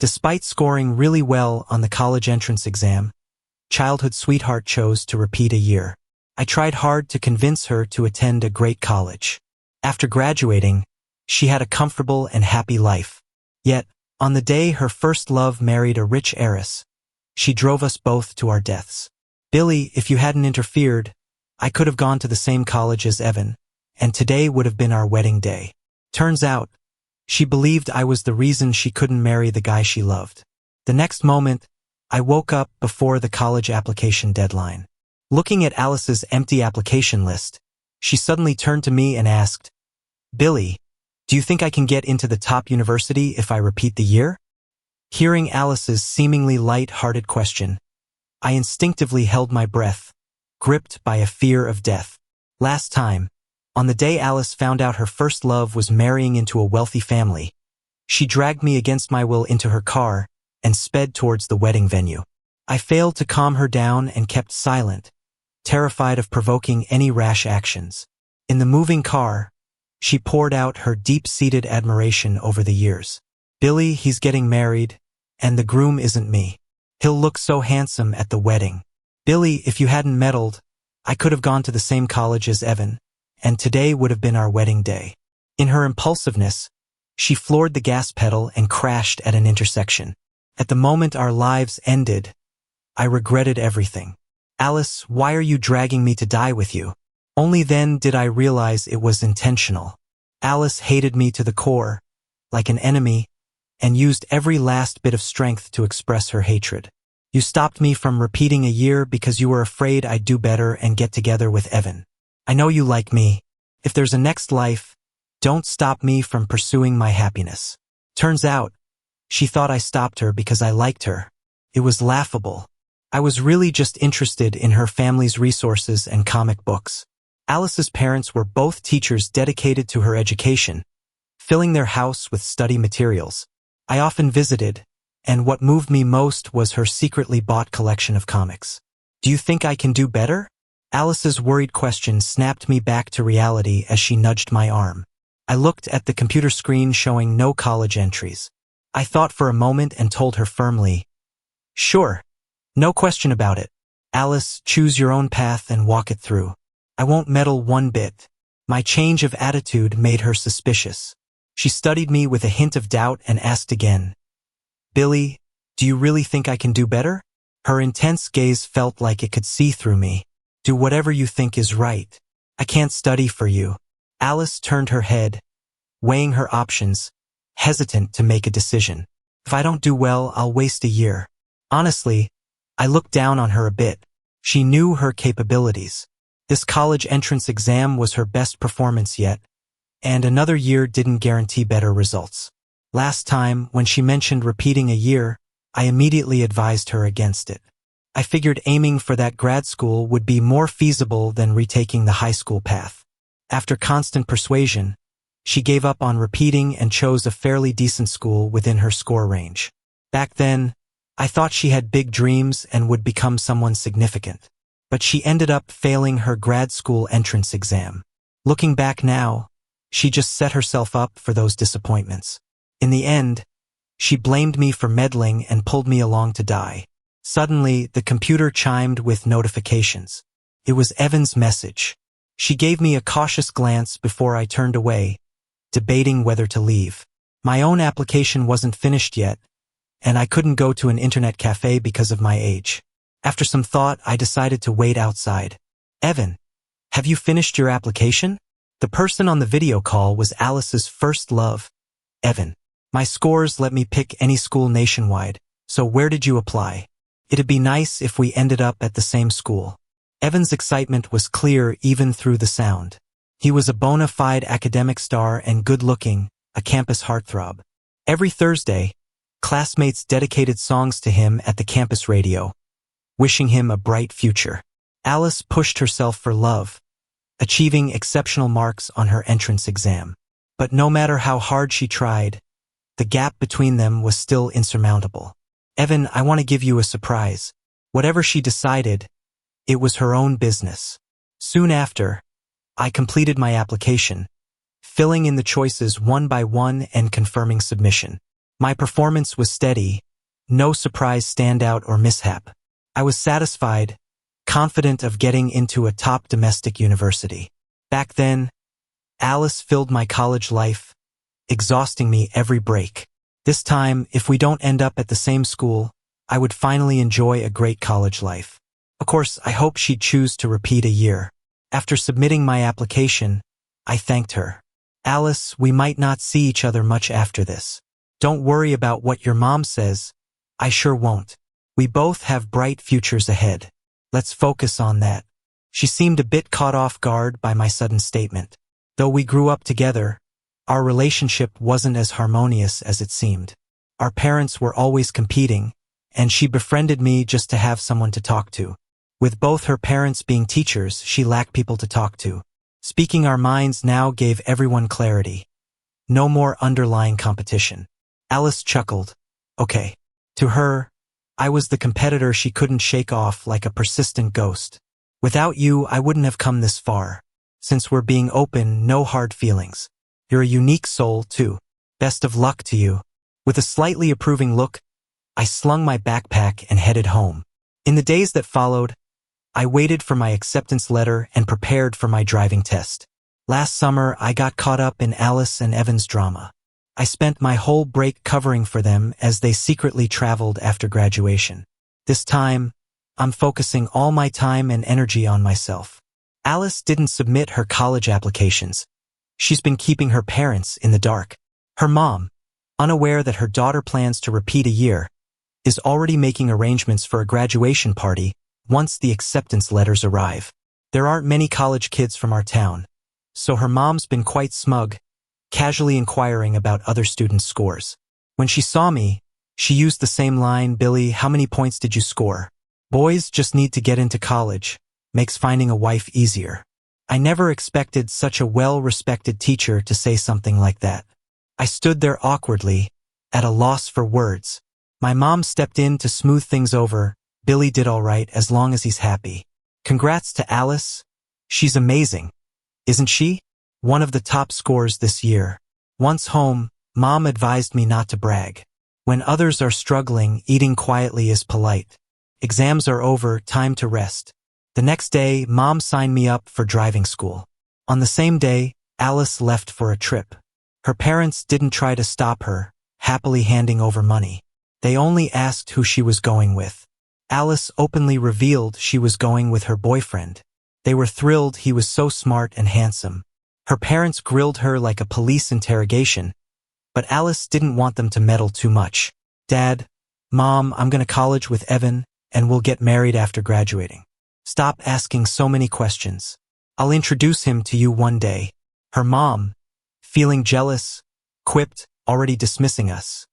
Despite scoring really well on the college entrance exam, childhood sweetheart chose to repeat a year. I tried hard to convince her to attend a great college. After graduating, she had a comfortable and happy life. Yet, on the day her first love married a rich heiress, she drove us both to our deaths. Billy, if you hadn't interfered, I could have gone to the same college as Evan, and today would have been our wedding day. Turns out, she believed I was the reason she couldn't marry the guy she loved. The next moment, I woke up before the college application deadline. Looking at Alice's empty application list, she suddenly turned to me and asked, "Billy, do you think I can get into the top university if I repeat the year?" Hearing Alice's seemingly light-hearted question, I instinctively held my breath, gripped by a fear of death. Last time, on the day Alice found out her first love was marrying into a wealthy family, she dragged me against my will into her car and sped towards the wedding venue. I failed to calm her down and kept silent, terrified of provoking any rash actions. In the moving car, she poured out her deep-seated admiration over the years. "Billy, he's getting married, and the groom isn't me. He'll look so handsome at the wedding. Billy, if you hadn't meddled, I could have gone to the same college as Evan, and today would have been our wedding day." In her impulsiveness, she floored the gas pedal and crashed at an intersection. At the moment our lives ended, I regretted everything. "Alice, why are you dragging me to die with you?" Only then did I realize it was intentional. Alice hated me to the core, like an enemy, and used every last bit of strength to express her hatred. "You stopped me from repeating a year because you were afraid I'd do better and get together with Evan. I know you like me. If there's a next life, don't stop me from pursuing my happiness." Turns out, she thought I stopped her because I liked her. It was laughable. I was really just interested in her family's resources and comic books. Alice's parents were both teachers dedicated to her education, filling their house with study materials. I often visited, and what moved me most was her secretly bought collection of comics. "Do you think I can do better?" Alice's worried question snapped me back to reality as she nudged my arm. I looked at the computer screen showing no college entries. I thought for a moment and told her firmly, "Sure. No question about it. Alice, choose your own path and walk it through. I won't meddle one bit." My change of attitude made her suspicious. She studied me with a hint of doubt and asked again, "Billy, do you really think I can do better?" Her intense gaze felt like it could see through me. "Do whatever you think is right. I can't study for you." Alice turned her head, weighing her options, hesitant to make a decision. "If I don't do well, I'll waste a year." Honestly, I looked down on her a bit. She knew her capabilities. This college entrance exam was her best performance yet, and another year didn't guarantee better results. Last time, when she mentioned repeating a year, I immediately advised her against it. I figured aiming for that grad school would be more feasible than retaking the high school path. After constant persuasion, she gave up on repeating and chose a fairly decent school within her score range. Back then, I thought she had big dreams and would become someone significant. But she ended up failing her grad school entrance exam. Looking back now, she just set herself up for those disappointments. In the end, she blamed me for meddling and pulled me along to die. Suddenly, the computer chimed with notifications. It was Evan's message. She gave me a cautious glance before I turned away, debating whether to leave. My own application wasn't finished yet, and I couldn't go to an internet cafe because of my age. After some thought, I decided to wait outside. "Evan, have you finished your application?" The person on the video call was Alice's first love, Evan. "My scores let me pick any school nationwide, so where did you apply? It'd be nice if we ended up at the same school." Evan's excitement was clear even through the sound. He was a bona fide academic star and good-looking, a campus heartthrob. Every Thursday, classmates dedicated songs to him at the campus radio, wishing him a bright future. Alice pushed herself for love, achieving exceptional marks on her entrance exam. But no matter how hard she tried, the gap between them was still insurmountable. "Evan, I want to give you a surprise." Whatever she decided, it was her own business. Soon after, I completed my application, filling in the choices one by one and confirming submission. My performance was steady, no surprise standout or mishap. I was satisfied, confident of getting into a top domestic university. Back then, Alice filled my college life, exhausting me every break. This time, if we don't end up at the same school, I would finally enjoy a great college life. Of course, I hope she'd choose to repeat a year. After submitting my application, I thanked her. Alice, we might not see each other much after this. Don't worry about what your mom says. I sure won't. We both have bright futures ahead. Let's focus on that. She seemed a bit caught off guard by my sudden statement. Though we grew up together, our relationship wasn't as harmonious as it seemed. Our parents were always competing, and she befriended me just to have someone to talk to. With both her parents being teachers, she lacked people to talk to. Speaking our minds now gave everyone clarity. No more underlying competition. Alice chuckled. Okay. To her, I was the competitor she couldn't shake off like a persistent ghost. Without you, I wouldn't have come this far. Since we're being open, no hard feelings. You're a unique soul, too. Best of luck to you. With a slightly approving look, I slung my backpack and headed home. In the days that followed, I waited for my acceptance letter and prepared for my driving test. Last summer, I got caught up in Alice and Evan's drama. I spent my whole break covering for them as they secretly traveled after graduation. This time, I'm focusing all my time and energy on myself. Alice didn't submit her college applications. She's been keeping her parents in the dark. Her mom, unaware that her daughter plans to repeat a year, is already making arrangements for a graduation party once the acceptance letters arrive. There aren't many college kids from our town, so her mom's been quite smug, casually inquiring about other students' scores. When she saw me, she used the same line, "Billy, how many points did you score? Boys just need to get into college, makes finding a wife easier." I never expected such a well-respected teacher to say something like that. I stood there awkwardly, at a loss for words. My mom stepped in to smooth things over. "Billy did all right as long as he's happy. Congrats to Alice. She's amazing, isn't she? One of the top scores this year." Once home, Mom advised me not to brag. When others are struggling, eating quietly is polite. Exams are over, time to rest. The next day, Mom signed me up for driving school. On the same day, Alice left for a trip. Her parents didn't try to stop her, happily handing over money. They only asked who she was going with. Alice openly revealed she was going with her boyfriend. They were thrilled, he was so smart and handsome. Her parents grilled her like a police interrogation, but Alice didn't want them to meddle too much. "Dad, Mom, I'm going to college with Evan, and we'll get married after graduating. Stop asking so many questions. I'll introduce him to you one day." Her mom, feeling jealous, quipped, "Already dismissing us."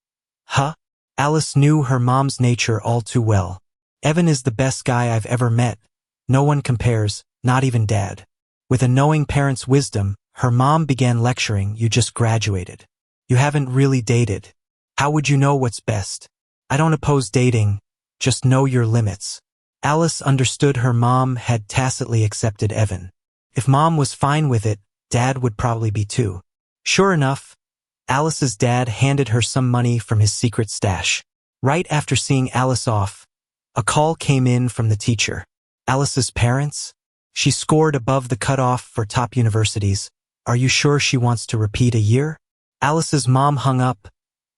Huh? Alice knew her mom's nature all too well. "Evan is the best guy I've ever met. No one compares, not even Dad." With a knowing parent's wisdom, her mom began lecturing, "You just graduated. You haven't really dated. How would you know what's best? I don't oppose dating, just know your limits." Alice understood her mom had tacitly accepted Evan. If Mom was fine with it, Dad would probably be too. Sure enough, Alice's dad handed her some money from his secret stash. Right after seeing Alice off, a call came in from the teacher. Alice's parents? She scored above the cutoff for top universities. Are you sure she wants to repeat a year? Alice's mom hung up,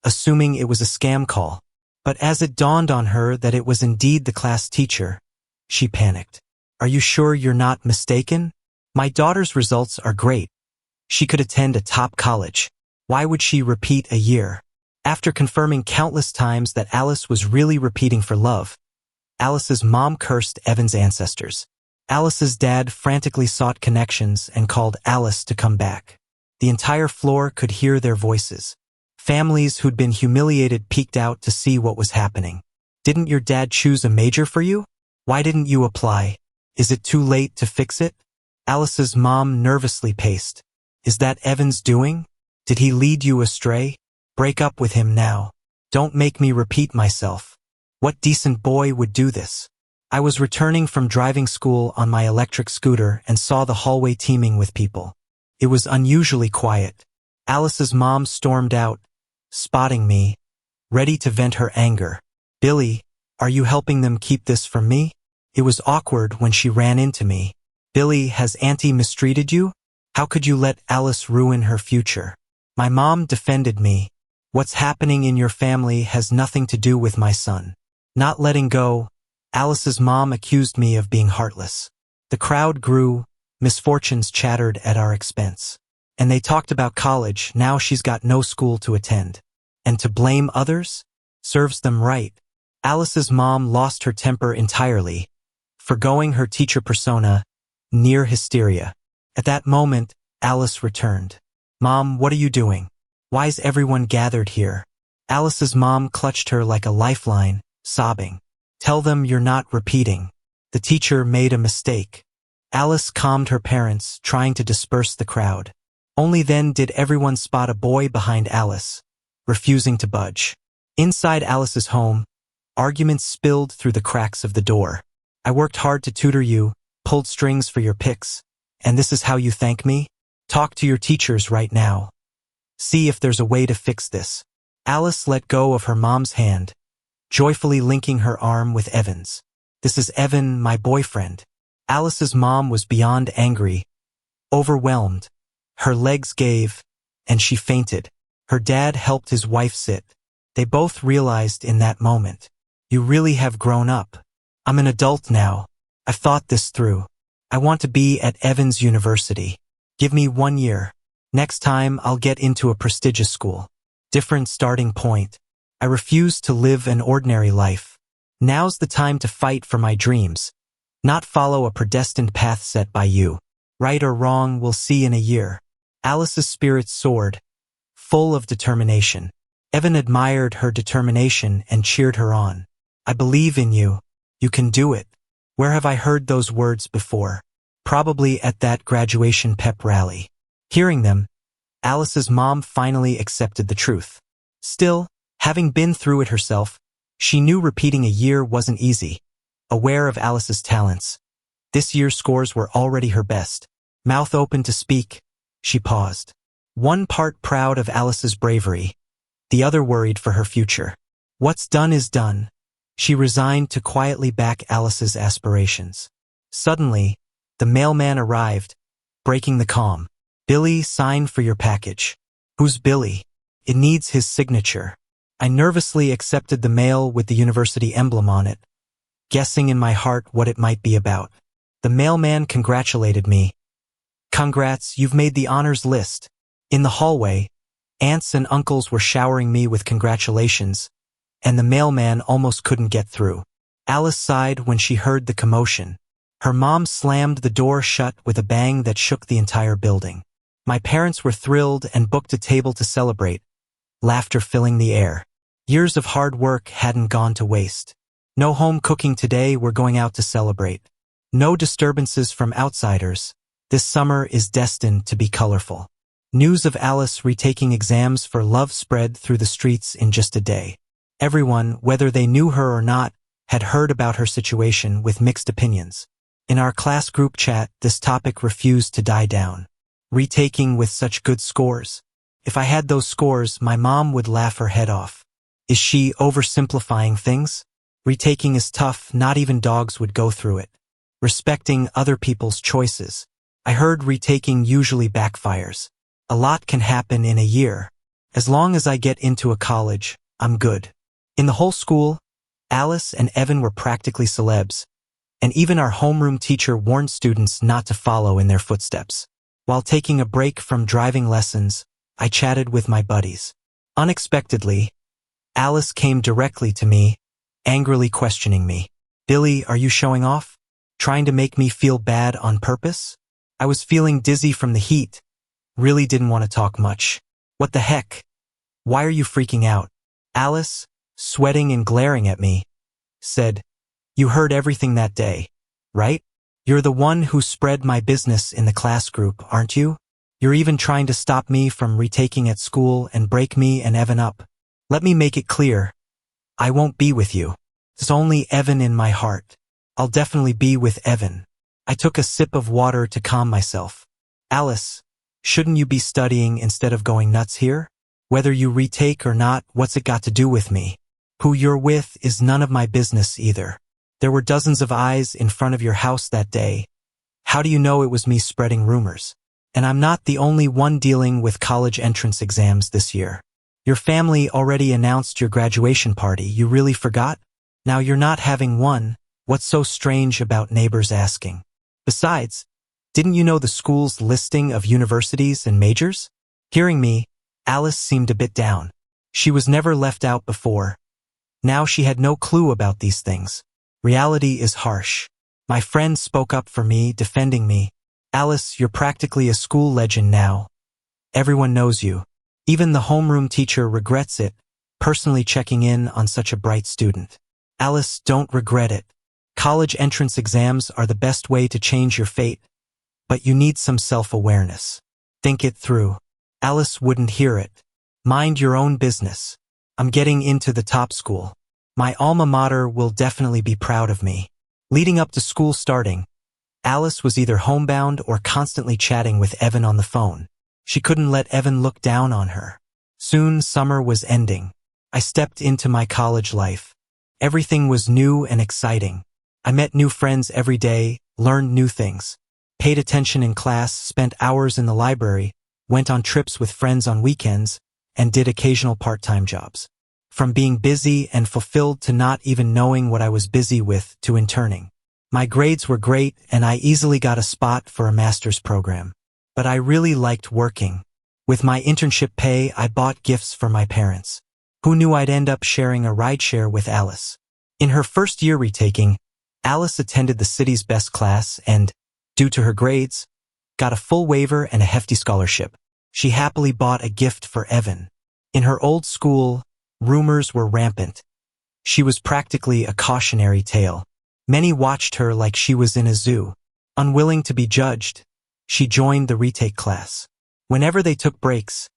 assuming it was a scam call. But as it dawned on her that it was indeed the class teacher, she panicked. "Are you sure you're not mistaken? My daughter's results are great. She could attend a top college. Why would she repeat a year?" After confirming countless times that Alice was really repeating for love, Alice's mom cursed Evan's ancestors. Alice's dad frantically sought connections and called Alice to come back. The entire floor could hear their voices. Families who'd been humiliated peeked out to see what was happening. "Didn't your dad choose a major for you? Why didn't you apply? Is it too late to fix it?" Alice's mom nervously paced. "Is that Evan's doing? Did he lead you astray? Break up with him now. Don't make me repeat myself. What decent boy would do this?" I was returning from driving school on my electric scooter and saw the hallway teeming with people. It was unusually quiet. Alice's mom stormed out, spotting me, ready to vent her anger. Billy, are you helping them keep this from me? It was awkward when she ran into me. Billy, has Auntie mistreated you? How could you let Alice ruin her future? My mom defended me. What's happening in your family has nothing to do with my son. Not letting go, Alice's mom accused me of being heartless. The crowd grew, misfortunes chattered at our expense. And they talked about college, now she's got no school to attend. And to blame others? Serves them right. Alice's mom lost her temper entirely, forgoing her teacher persona, near hysteria. At that moment, Alice returned. Mom, what are you doing? Why's everyone gathered here? Alice's mom clutched her like a lifeline, sobbing. Tell them you're not repeating. The teacher made a mistake. Alice calmed her parents, trying to disperse the crowd. Only then did everyone spot a boy behind Alice, refusing to budge. Inside Alice's home, arguments spilled through the cracks of the door. I worked hard to tutor you, pulled strings for your picks, and this is how you thank me? Talk to your teachers right now. See if there's a way to fix this. Alice let go of her mom's hand, joyfully linking her arm with Evan's. This is Evan, my boyfriend. Alice's mom was beyond angry, overwhelmed. Her legs gave, and she fainted. Her dad helped his wife sit. They both realized in that moment, you really have grown up. I'm an adult now. I've thought this through. I want to be at Evans University. Give me 1 year. Next time I'll get into a prestigious school. Different starting point. I refuse to live an ordinary life. Now's the time to fight for my dreams, not follow a predestined path set by you. Right or wrong, we'll see in a year. Alice's spirits soared, full of determination. Evan admired her determination and cheered her on. I believe in you. You can do it. Where have I heard those words before? Probably at that graduation pep rally. Hearing them, Alice's mom finally accepted the truth. Still, having been through it herself, she knew repeating a year wasn't easy. Aware of Alice's talents, this year's scores were already her best. Mouth open to speak, she paused. One part proud of Alice's bravery, the other worried for her future. What's done is done. She resigned to quietly back Alice's aspirations. Suddenly, the mailman arrived, breaking the calm. Billy, sign for your package. Who's Billy? It needs his signature. I nervously accepted the mail with the university emblem on it, guessing in my heart what it might be about. The mailman congratulated me. Congrats, you've made the honors list. In the hallway, aunts and uncles were showering me with congratulations, and the mailman almost couldn't get through. Alice sighed when she heard the commotion. Her mom slammed the door shut with a bang that shook the entire building. My parents were thrilled and booked a table to celebrate, laughter filling the air. Years of hard work hadn't gone to waste. No home cooking today, we're going out to celebrate. No disturbances from outsiders. This summer is destined to be colorful. News of Alice retaking exams for love spread through the streets in just a day. Everyone, whether they knew her or not, had heard about her situation with mixed opinions. In our class group chat, this topic refused to die down. Retaking with such good scores. If I had those scores, my mom would laugh her head off. Is she oversimplifying things? Retaking is tough, not even dogs would go through it. Respecting other people's choices. I heard retaking usually backfires. A lot can happen in a year. As long as I get into a college, I'm good. In the whole school, Alice and Evan were practically celebs, and even our homeroom teacher warned students not to follow in their footsteps. While taking a break from driving lessons, I chatted with my buddies. Unexpectedly, Alice came directly to me, angrily questioning me. Billy, are you showing off? Trying to make me feel bad on purpose? I was feeling dizzy from the heat. Really didn't want to talk much. What the heck? Why are you freaking out? Alice, sweating and glaring at me, said, You heard everything that day, right? You're the one who spread my business in the class group, aren't you? You're even trying to stop me from retaking at school and break me and Evan up. Let me make it clear. I won't be with you. There's only Evan in my heart. I'll definitely be with Evan. I took a sip of water to calm myself. Alice, shouldn't you be studying instead of going nuts here? Whether you retake or not, what's it got to do with me? Who you're with is none of my business either. There were dozens of eyes in front of your house that day. How do you know it was me spreading rumors? And I'm not the only one dealing with college entrance exams this year. Your family already announced your graduation party. You really forgot? Now you're not having one. What's so strange about neighbors asking? Besides, didn't you know the school's listing of universities and majors? Hearing me, Alice seemed a bit down. She was never left out before. Now she had no clue about these things. Reality is harsh. My friend spoke up for me, defending me. Alice, you're practically a school legend now. Everyone knows you. Even the homeroom teacher regrets it, personally checking in on such a bright student. Alice, don't regret it. College entrance exams are the best way to change your fate, but you need some self-awareness. Think it through. Alice wouldn't hear it. Mind your own business. I'm getting into the top school. My alma mater will definitely be proud of me. Leading up to school starting, Alice was either homebound or constantly chatting with Evan on the phone. She couldn't let Evan look down on her. Soon summer was ending. I stepped into my college life. Everything was new and exciting. I met new friends every day, learned new things, paid attention in class, spent hours in the library, went on trips with friends on weekends, and did occasional part-time jobs. From being busy and fulfilled to not even knowing what I was busy with to interning. My grades were great and I easily got a spot for a master's program. But I really liked working. With my internship pay, I bought gifts for my parents. Who knew I'd end up sharing a rideshare with Alice? In her first year retaking, Alice attended the city's best class and, due to her grades, got a full waiver and a hefty scholarship. She happily bought a gift for Evan. In her old school, rumors were rampant. She was practically a cautionary tale. Many watched her like she was in a zoo. Unwilling to be judged, she joined the retake class. Whenever they took breaks,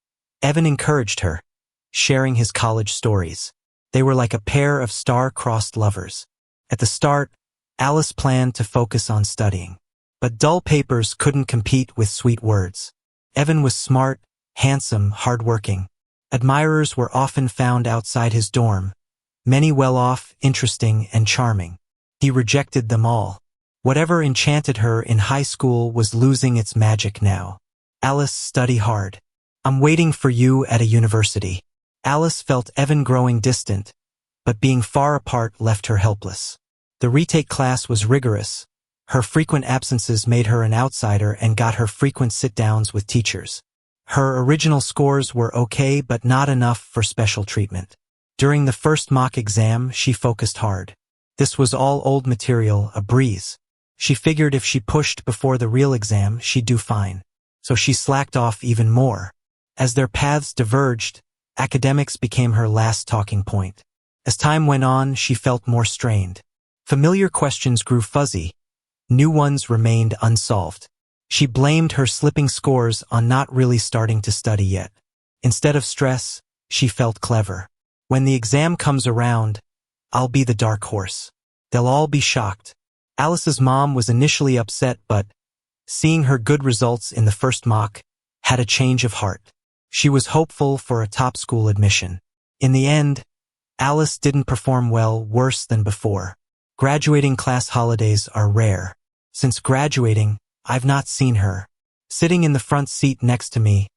Evan encouraged her, sharing his college stories. They were like a pair of star-crossed lovers. At the start, Alice planned to focus on studying. But dull papers couldn't compete with sweet words. Evan was smart, handsome, hardworking. Admirers were often found outside his dorm, many well-off, interesting, and charming. He rejected them all. Whatever enchanted her in high school was losing its magic now. Alice, study hard. I'm waiting for you at a university. Alice felt Evan growing distant, but being far apart left her helpless. The retake class was rigorous. Her frequent absences made her an outsider and got her frequent sit-downs with teachers. Her original scores were okay, but not enough for special treatment. During the first mock exam, she focused hard. This was all old material, a breeze. She figured if she pushed before the real exam, she'd do fine. So she slacked off even more. As their paths diverged, academics became her last talking point. As time went on, she felt more strained. Familiar questions grew fuzzy. New ones remained unsolved. She blamed her slipping scores on not really starting to study yet. Instead of stress, she felt clever. When the exam comes around, I'll be the dark horse. They'll all be shocked. Alice's mom was initially upset, but, seeing her good results in the first mock, had a change of heart. She was hopeful for a top school admission. In the end, Alice didn't perform well, worse than before. Graduating class holidays are rare. Since graduating, I've not seen her. Sitting in the front seat next to me,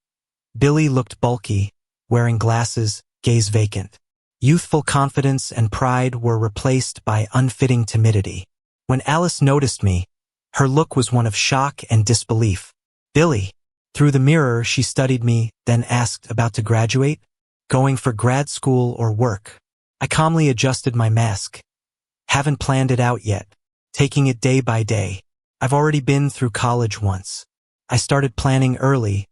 Billy looked bulky, wearing glasses, gaze vacant. Youthful confidence and pride were replaced by unfitting timidity. When Alice noticed me, her look was one of shock and disbelief. Billy. Through the mirror, she studied me, then asked, about to graduate? Going for grad school or work? I calmly adjusted my mask. Haven't planned it out yet. Taking it day by day. I've already been through college once. I started planning early,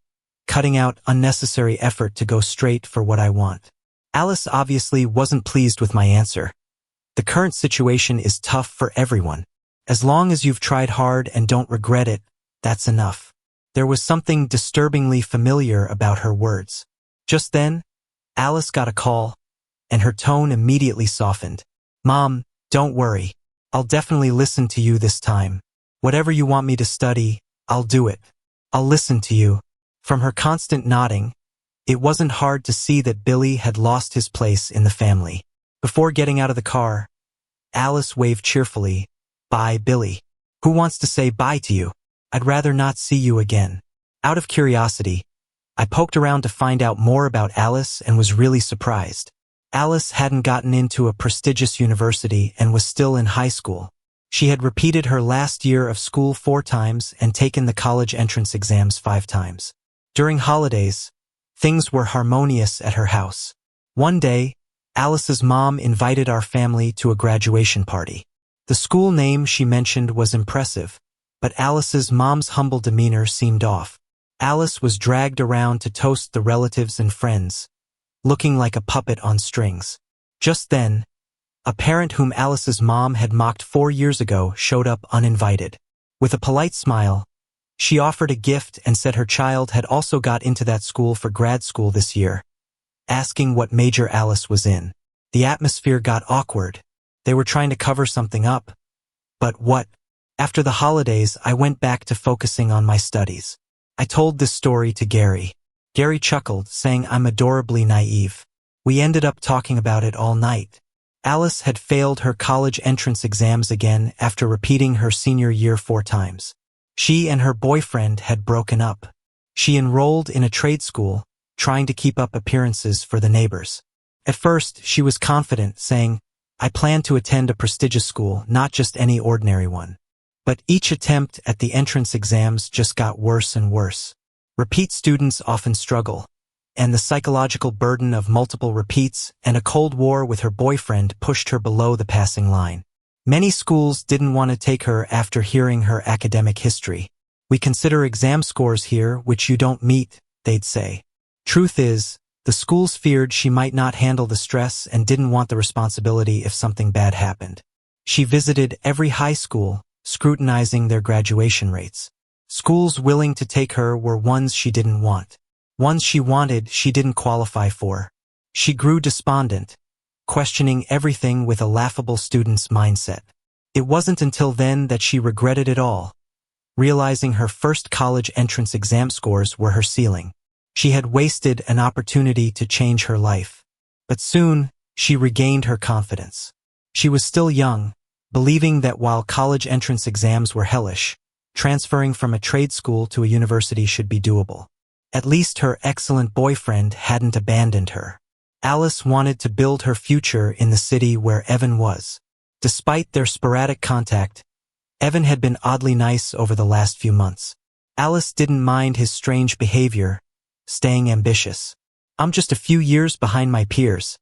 cutting out unnecessary effort to go straight for what I want. Alice obviously wasn't pleased with my answer. The current situation is tough for everyone. As long as you've tried hard and don't regret it, that's enough. There was something disturbingly familiar about her words. Just then, Alice got a call, and her tone immediately softened. Mom, don't worry. I'll definitely listen to you this time. Whatever you want me to study, I'll do it. I'll listen to you. From her constant nodding, It wasn't hard to see that Billy had lost his place in the family. Before getting out of the car, Alice waved cheerfully. "Bye, Billy. Who wants to say bye to you? I'd rather not see you again." Out of curiosity, I poked around to find out more about Alice and was really surprised. Alice hadn't gotten into a prestigious university and was still in high school. She had repeated her last year of school 4 times and taken the college entrance exams 5 times. During holidays, things were harmonious at her house. One day, Alice's mom invited our family to a graduation party. The school name she mentioned was impressive, but Alice's mom's humble demeanor seemed off. Alice was dragged around to toast the relatives and friends, looking like a puppet on strings. Just then, a parent whom Alice's mom had mocked 4 years ago showed up uninvited. With a polite smile, she offered a gift and said her child had also got into that school for grad school this year, asking what major Alice was in. The atmosphere got awkward. They were trying to cover something up. But what? After the holidays, I went back to focusing on my studies. I told this story to Gary. Gary chuckled, saying I'm adorably naive. We ended up talking about it all night. Alice had failed her college entrance exams again after repeating her senior year 4 times. She and her boyfriend had broken up. She enrolled in a trade school, trying to keep up appearances for the neighbors. At first, she was confident, saying, "I plan to attend a prestigious school, not just any ordinary one." But each attempt at the entrance exams just got worse and worse. Repeat students often struggle, and the psychological burden of multiple repeats and a cold war with her boyfriend pushed her below the passing line. Many schools didn't want to take her after hearing her academic history. "We consider exam scores here which you don't meet," they'd say. Truth is, the schools feared she might not handle the stress and didn't want the responsibility if something bad happened. She visited every high school, scrutinizing their graduation rates. Schools willing to take her were ones she didn't want. Ones she wanted, she didn't qualify for. She grew despondent, questioning everything with a laughable student's mindset. It wasn't until then that she regretted it all, realizing her first college entrance exam scores were her ceiling. She had wasted an opportunity to change her life. But soon, she regained her confidence. She was still young, believing that while college entrance exams were hellish, transferring from a trade school to a university should be doable. At least her excellent boyfriend hadn't abandoned her. Alice wanted to build her future in the city where Evan was. Despite their sporadic contact, Evan had been oddly nice over the last few months. Alice didn't mind his strange behavior, staying ambitious. "I'm just a few years behind my peers.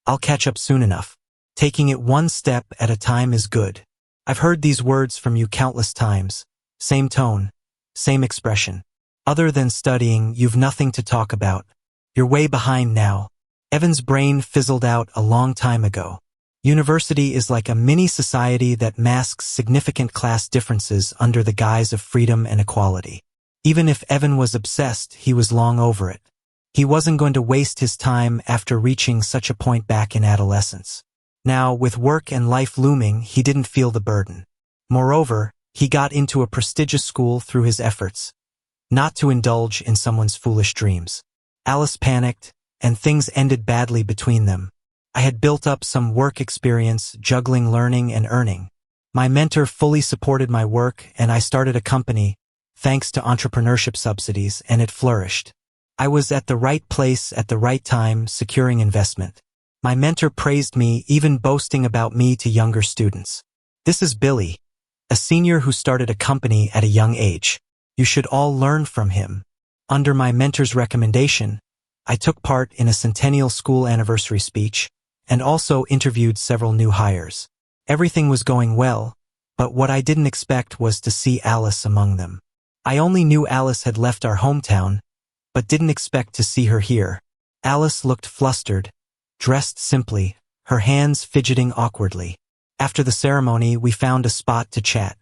I'll catch up soon enough. Taking it one step at a time is good. I've heard these words from you countless times. Same tone, same expression. Other than studying, you've nothing to talk about. You're way behind now." Evan's brain fizzled out a long time ago. University is like a mini society that masks significant class differences under the guise of freedom and equality. Even if Evan was obsessed, he was long over it. He wasn't going to waste his time after reaching such a point back in adolescence. Now, with work and life looming, he didn't feel the burden. Moreover, he got into a prestigious school through his efforts, not to indulge in someone's foolish dreams. Alice panicked, and things ended badly between them. I had built up some work experience juggling learning and earning. My mentor fully supported my work, and I started a company, thanks to entrepreneurship subsidies, and it flourished. I was at the right place at the right time, securing investment. My mentor praised me, even boasting about me to younger students. "This is Billy, a senior who started a company at a young age. You should all learn from him." Under my mentor's recommendation, I took part in a centennial school anniversary speech and also interviewed several new hires. Everything was going well, but what I didn't expect was to see Alice among them. I only knew Alice had left our hometown, but didn't expect to see her here. Alice looked flustered, dressed simply, her hands fidgeting awkwardly. After the ceremony, we found a spot to chat.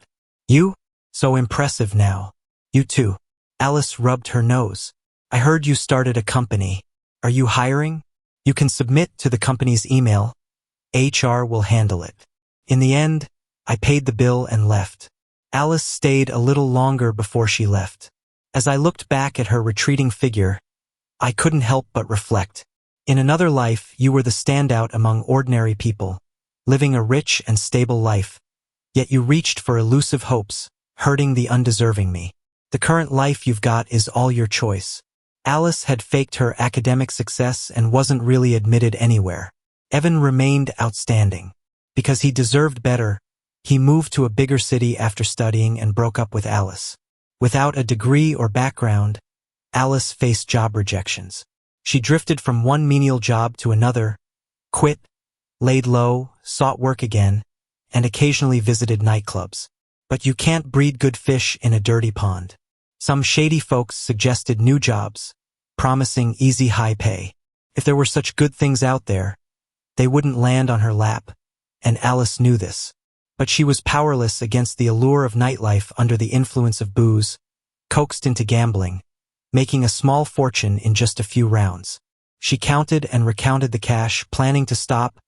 "You? So impressive now. You too." Alice rubbed her nose. "I heard you started a company. Are you hiring? You can submit to the company's email. HR will handle it." In the end, I paid the bill and left. Alice stayed a little longer before she left. As I looked back at her retreating figure, I couldn't help but reflect. In another life, you were the standout among ordinary people, living a rich and stable life. Yet you reached for elusive hopes, hurting the undeserving me. The current life you've got is all your choice. Alice had faked her academic success and wasn't really admitted anywhere. Evan remained outstanding. Because he deserved better, he moved to a bigger city after studying and broke up with Alice. Without a degree or background, Alice faced job rejections. She drifted from one menial job to another, quit, laid low, sought work again, and occasionally visited nightclubs. But you can't breed good fish in a dirty pond. Some shady folks suggested new jobs, promising easy high pay. If there were such good things out there, they wouldn't land on her lap, and Alice knew this. But she was powerless against the allure of nightlife under the influence of booze, coaxed into gambling, making a small fortune in just a few rounds. She counted and recounted the cash, planning to stop,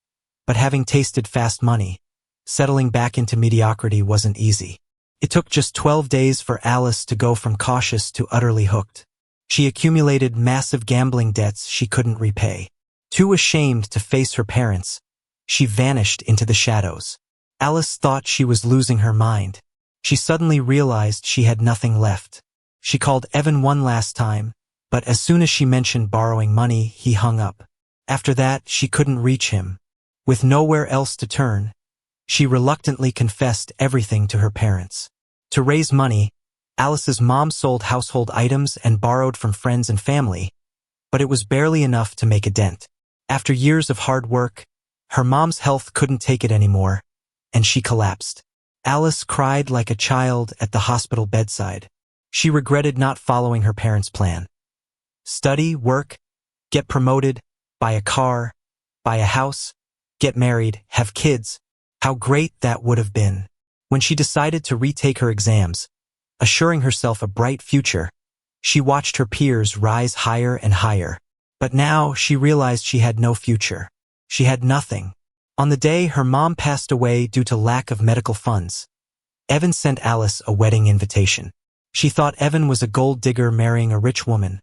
but having tasted fast money, settling back into mediocrity wasn't easy. It took just 12 days for Alice to go from cautious to utterly hooked. She accumulated massive gambling debts she couldn't repay. Too ashamed to face her parents, she vanished into the shadows. Alice thought she was losing her mind. She suddenly realized she had nothing left. She called Evan one last time, but as soon as she mentioned borrowing money, he hung up. After that, she couldn't reach him. With nowhere else to turn, she reluctantly confessed everything to her parents. To raise money, Alice's mom sold household items and borrowed from friends and family, but it was barely enough to make a dent. After years of hard work, her mom's health couldn't take it anymore, and she collapsed. Alice cried like a child at the hospital bedside. She regretted not following her parents' plan. Study, work, get promoted, buy a car, buy a house, get married, have kids. How great that would have been. When she decided to retake her exams, assuring herself a bright future, she watched her peers rise higher and higher. But now she realized she had no future. She had nothing. On the day her mom passed away due to lack of medical funds, Evan sent Alice a wedding invitation. She thought Evan was a gold digger marrying a rich woman,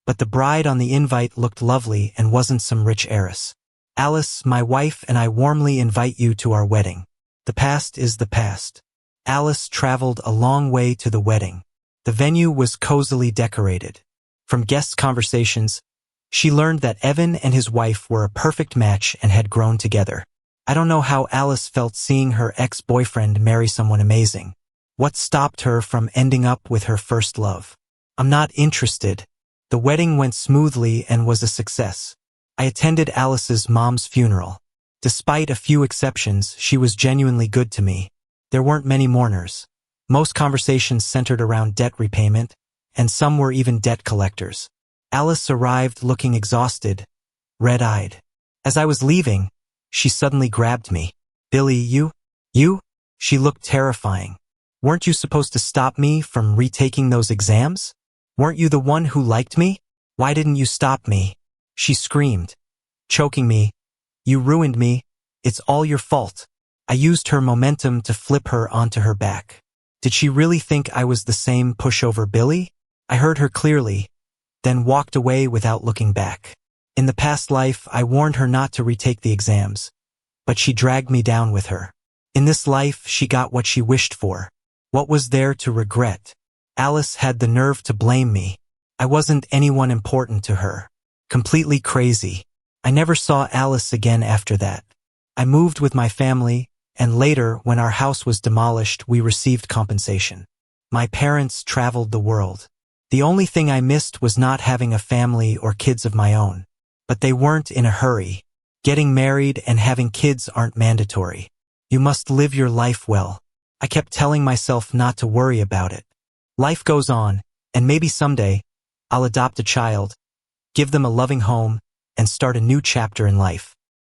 but the bride on the invite looked lovely and wasn't some rich heiress. Alice, my wife, and I warmly invite you to our wedding. The past is the past. Alice traveled a long way to the wedding. The venue was cozily decorated. From guests' conversations, she learned that Evan and his wife were a perfect match and had grown together. I don't know how Alice felt seeing her ex-boyfriend marry someone amazing. What stopped her from ending up with her first love? I'm not interested. The wedding went smoothly and was a success. I attended Alice's mom's funeral. Despite a few exceptions, she was genuinely good to me. There weren't many mourners. Most conversations centered around debt repayment, and some were even debt collectors. Alice arrived looking exhausted, red-eyed. As I was leaving, she suddenly grabbed me. "Billy, you? She looked terrifying. "Weren't you supposed to stop me from retaking those exams? Weren't you the one who liked me? Why didn't you stop me?" She screamed, choking me. "You ruined me. It's all your fault." I used her momentum to flip her onto her back. Did she really think I was the same pushover Billy? I heard her clearly, then walked away without looking back. In the past life, I warned her not to retake the exams, but she dragged me down with her. In this life, she got what she wished for. What was there to regret? Alice had the nerve to blame me. I wasn't anyone important to her. Completely crazy. I never saw Alice again after that. I moved with my family, and later, when our house was demolished, we received compensation. My parents traveled the world. The only thing I missed was not having a family or kids of my own. But they weren't in a hurry. Getting married and having kids aren't mandatory. You must live your life well. I kept telling myself not to worry about it. Life goes on, and maybe someday, I'll adopt a child, give them a loving home, and start a new chapter in life.